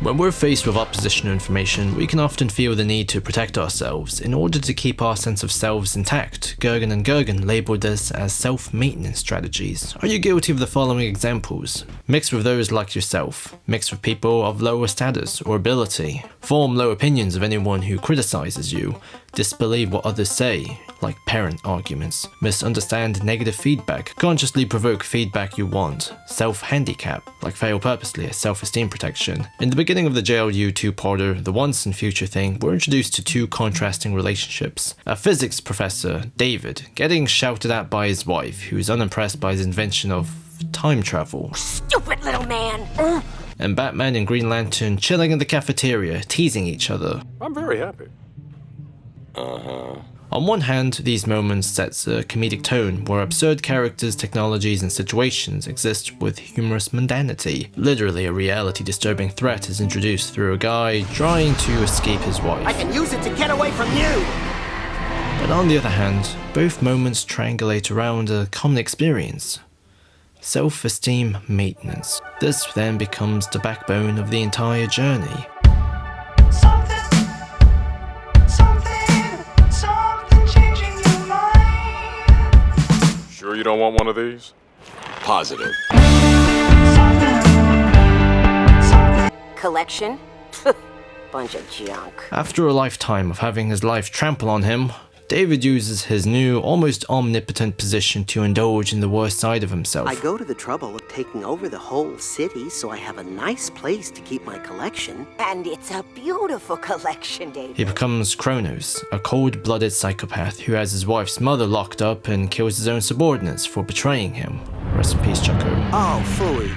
When we're faced with oppositional information, we can often feel the need to protect ourselves in order to keep our sense of selves intact. Gergen and Gergen labeled this as self-maintenance strategies. Are you guilty of the following examples? Mix with those like yourself. Mix with people of lower status or ability. Form low opinions of anyone who criticizes you. Disbelieve what others say, like parent arguments. Misunderstand negative feedback. Consciously provoke feedback you want. Self-handicap, like fail purposely as self-esteem protection. In the beginning of the JLU two-parter, The Once and Future Thing, we're introduced to two contrasting relationships. A physics professor, David, getting shouted at by his wife, who is unimpressed by his invention of time travel. Stupid little man! And Batman and Green Lantern chilling in the cafeteria, teasing each other. I'm very happy. On one hand, these moments sets a comedic tone where absurd characters, technologies, and situations exist with humorous mundanity. Literally, a reality-disturbing threat is introduced through a guy trying to escape his wife. I can use it to get away from you! But on the other hand, both moments triangulate around a common experience. Self-esteem maintenance. This then becomes the backbone of the entire journey. Sure you don't want one of these? Positive. Collection? Bunch of junk. After a lifetime of having his life trample on him, David uses his new, almost omnipotent position to indulge in the worst side of himself. I go to the trouble of taking over the whole city so I have a nice place to keep my collection. And it's a beautiful collection, David. He becomes Kronos, a cold-blooded psychopath who has his wife's mother locked up and kills his own subordinates for betraying him. Rest in peace, Chucko. Oh, phooey.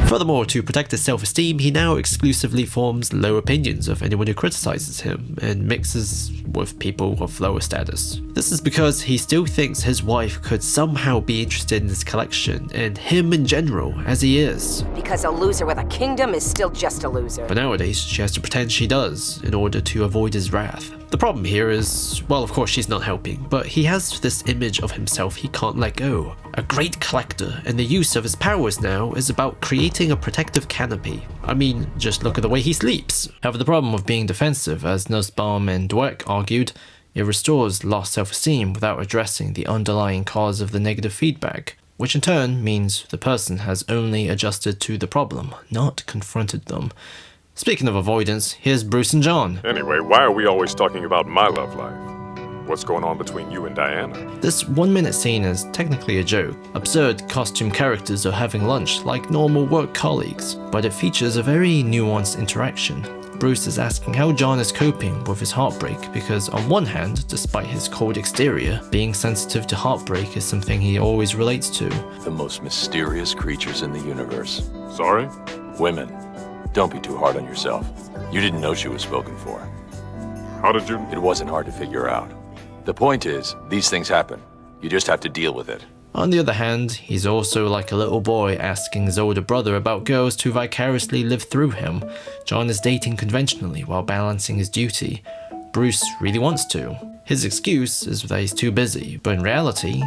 Furthermore, to protect his self-esteem, he now exclusively forms low opinions of anyone who criticizes him and mixes with people of lower status. This is because he still thinks his wife could somehow be interested in his collection and him in general as he is. Because a loser with a kingdom is still just a loser. But nowadays, she has to pretend she does in order to avoid his wrath. The problem here is, well, of course she's not helping, but he has this image of himself he can't let go. A great collector, and the use of his powers now is about creating a protective canopy. I mean, just look at the way he sleeps. However, the problem with being defensive, as Nussbaum and Dweck argued, it restores lost self-esteem without addressing the underlying cause of the negative feedback, which in turn means the person has only adjusted to the problem, not confronted them. Speaking of avoidance, here's Bruce and John. Anyway, why are we always talking about my love life? What's going on between you and Diana? This 1-minute scene is technically a joke. Absurd costume characters are having lunch like normal work colleagues, but it features a very nuanced interaction. Bruce is asking how John is coping with his heartbreak because on one hand, despite his cold exterior, being sensitive to heartbreak is something he always relates to. The most mysterious creatures in the universe. Sorry? Women. Don't be too hard on yourself. You didn't know she was spoken for. How did you? It wasn't hard to figure out. The point is, these things happen. You just have to deal with it. On the other hand, he's also like a little boy asking his older brother about girls to vicariously live through him. John is dating conventionally while balancing his duty. Bruce really wants to. His excuse is that he's too busy, but in reality,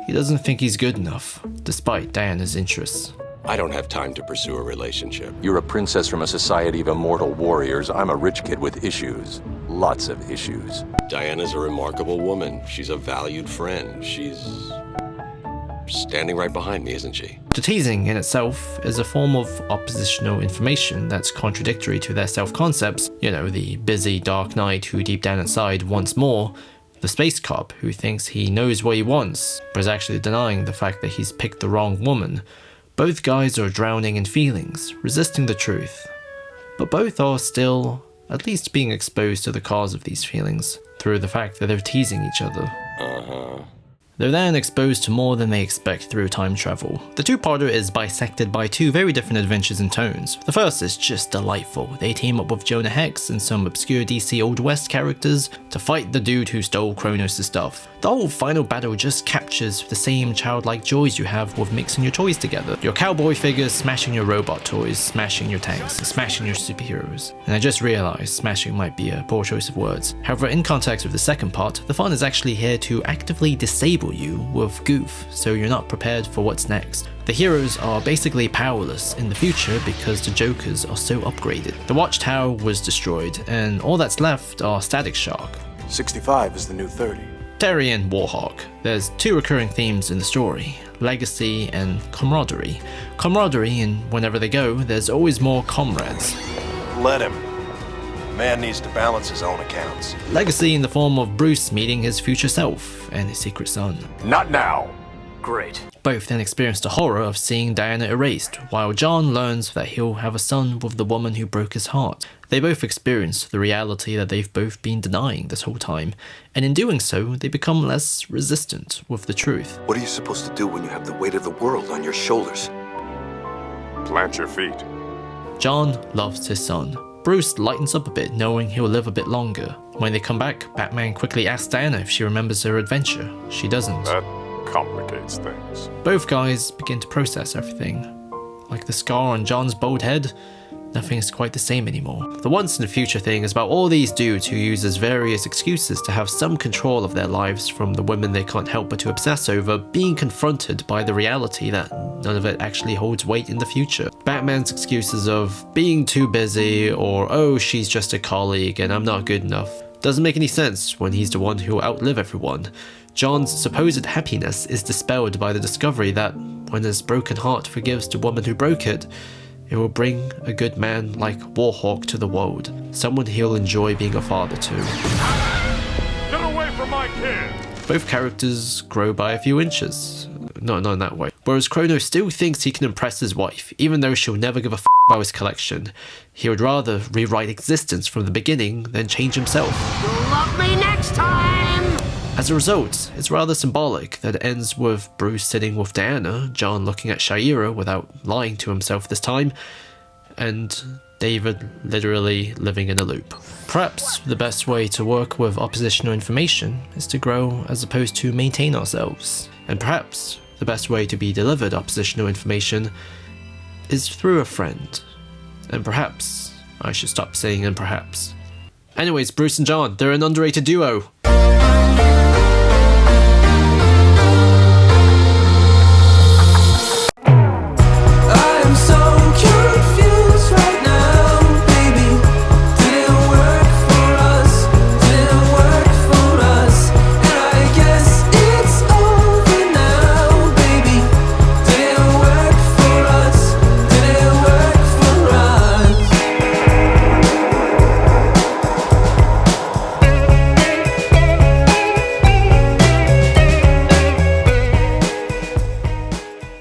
he doesn't think he's good enough, despite Diana's interests. I don't have time to pursue a relationship. You're a princess from a society of immortal warriors. I'm a rich kid with issues. Lots of issues. Diana's a remarkable woman. She's a valued friend. She's standing right behind me, isn't she? The teasing in itself is a form of oppositional information that's contradictory to their self-concepts. You know, the busy Dark Knight who deep down inside wants more, the space cop who thinks he knows what he wants, but is actually denying the fact that he's picked the wrong woman. Both guys are drowning in feelings, resisting the truth. But both are still, at least being exposed to the cause of these feelings, through the fact that they're teasing each other. They're then exposed to more than they expect through time travel. The two-parter is bisected by two very different adventures and tones. The first is just delightful. They team up with Jonah Hex and some obscure DC Old West characters to fight the dude who stole Kronos' stuff. The whole final battle just captures the same childlike joys you have with mixing your toys together. Your cowboy figures smashing your robot toys, smashing your tanks, and smashing your superheroes. And I just realized smashing might be a poor choice of words. However, in context with the second part, the fun is actually here to actively disable riddle you with goof, so you're not prepared for what's next. The heroes are basically powerless in the future because the Jokers are so upgraded. The Watchtower was destroyed, and all that's left are Static Shock, 65 is the new 30. Terry and Warhawk. There's two recurring themes in the story, legacy and camaraderie. Camaraderie, and whenever they go, there's always more comrades. Let him. Man needs to balance his own accounts. Legacy in the form of Bruce meeting his future self and his secret son. Not now! Great. Both then experience the horror of seeing Diana erased, while John learns that he'll have a son with the woman who broke his heart. They both experience the reality that they've both been denying this whole time, and in doing so, they become less resistant with the truth. What are you supposed to do when you have the weight of the world on your shoulders? Plant your feet. John loves his son. Bruce lightens up a bit, knowing he'll live a bit longer. When they come back, Batman quickly asks Diana if she remembers her adventure. She doesn't. That complicates things. Both guys begin to process everything. Like the scar on John's bald head, nothing's quite the same anymore. The once in the future thing is about all these dudes who use as various excuses to have some control of their lives from the women they can't help but to obsess over, being confronted by the reality that none of it actually holds weight in the future. Batman's excuses of being too busy, or oh, she's just a colleague and I'm not good enough, doesn't make any sense when he's the one who will outlive everyone. John's supposed happiness is dispelled by the discovery that when his broken heart forgives the woman who broke it, it will bring a good man like Warhawk to the world, someone he'll enjoy being a father to. Get away from my kid! Both characters grow by a few inches. Not in that way. Whereas Chronos still thinks he can impress his wife, even though she'll never give a f about his collection. He would rather rewrite existence from the beginning than change himself. Love me next time! As a result, it's rather symbolic that it ends with Bruce sitting with Diana, John looking at Shaira without lying to himself this time, and David literally living in a loop. Perhaps the best way to work with oppositional information is to grow as opposed to maintain ourselves. And perhaps the best way to be delivered oppositional information is through a friend. And perhaps I should stop saying and perhaps. Anyways, Bruce and John, they're an underrated duo.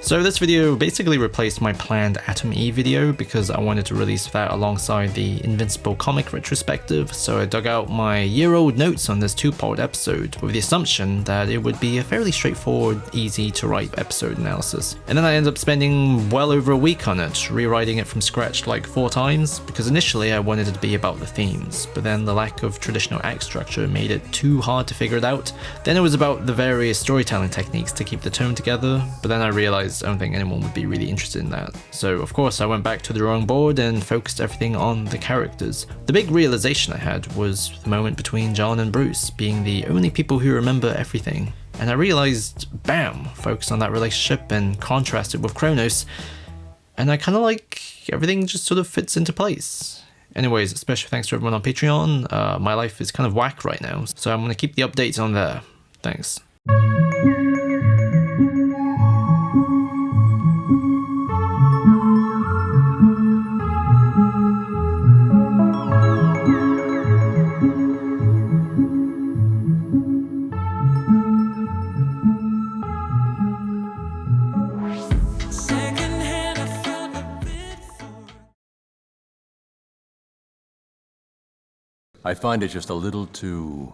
So this video basically replaced my planned Atom Eve video because I wanted to release that alongside the Invincible comic retrospective, so I dug out my year-old notes on this two-part episode with the assumption that it would be a fairly straightforward, easy to write episode analysis. And then I ended up spending well over a week on it, rewriting it from scratch like 4 times, because initially I wanted it to be about the themes, but then the lack of traditional act structure made it too hard to figure it out. Then it was about the various storytelling techniques to keep the tone together, but then I realized I don't think anyone would be really interested in that. So of course I went back to the drawing board and focused everything on the characters. The big realization I had was the moment between John and Bruce being the only people who remember everything. And I realized, bam, focus on that relationship and contrast it with Chronos, and I kind of like everything just sort of fits into place. Anyways, special thanks to everyone on Patreon. My life is kind of whack right now, so I'm going to keep the updates on there. Thanks. I find it just a little too